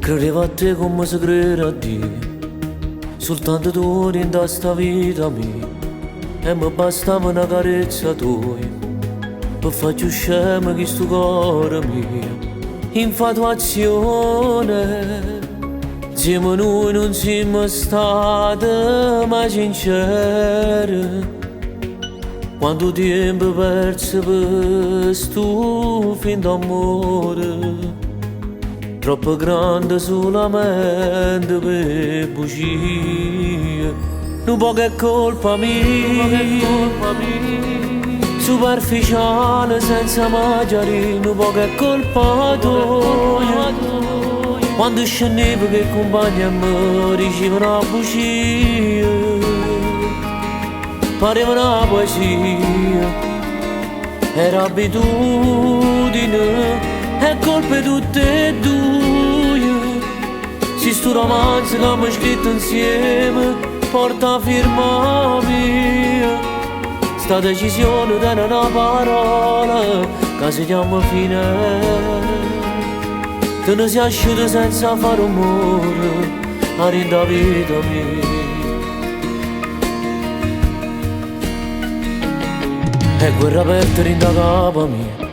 Credevo a te come si crede a Dio, soltanto tu in sta vita mia, e mi bastava una carezza tua, per farci scemo che sto cuore mio. Infatuazione, insieme noi non siamo stati mai sinceri. Quanto tempo perso per sto fin d'amore, troppo grande solamente per bugie. Non può che è colpa mia, superficiale senza mangiare, non può che è colpa tua. Quando scendevo che compagni a me dicevano una bugia, pareva una poesia, era abitudine, è colpa tutte e due. Se sto romanzo che abbiamo scritto insieme porta a firma mia, sta decisione di una parola che si chiama fine. Te ne sei asciuto senza fare rumore a rinda vita mia. E guerra aperta rinda capa mia,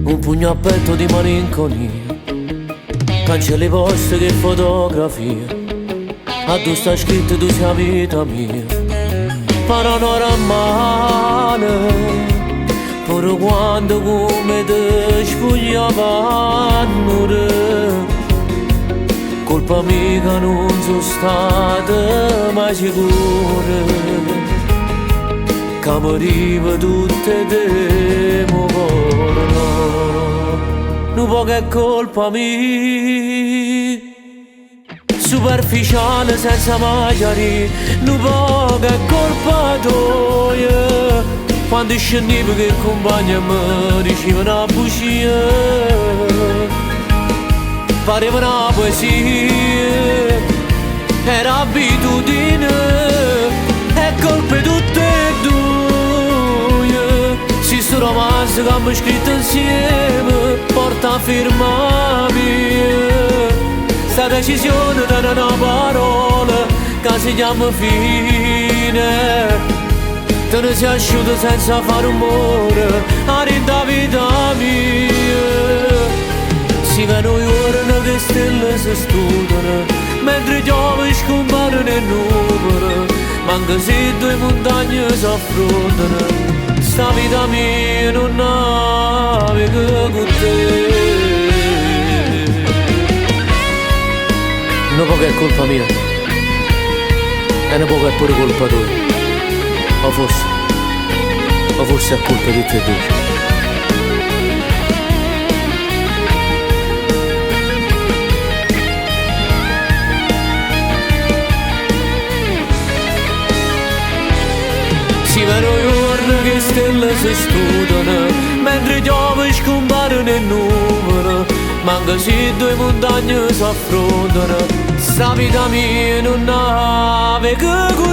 un pugno a petto di malinconia, cancelli poste che fotografia, a tu sta scritto tu sei la vita mia. Paranora a mano, pure quando come te spogliavano, colpa mia che non sono stata mai sicura, che mi arriva tutte te muoiono. Non può che è colpa mia, superficiale senza mai chiarire, non può che è colpa tua. Quando scendevo che compagni a me dicevano una bugia, pareva una poesia, era abitudine, è colpa tutte e due. Se sto romanzo che abbiamo scritto insieme porta a firma mia, sta decisione di una parola che si chiama fine. Te ne sei asciuto senza fare rumore a rinda vita mia. Si vedono giorni che stelle si studiano, mentre piove scompare nel nuvole, ma anche se due montagne si affrontano, sta vita mia non naviga con te. Non può che è colpa mia, e non può che è pure colpa tua. O forse è colpa di te due. Si vedono giorni che stelle si studiano, mentre piove scompare nel nuvole, ma anche se due montagne si affrontano, sta vita mia non naviga.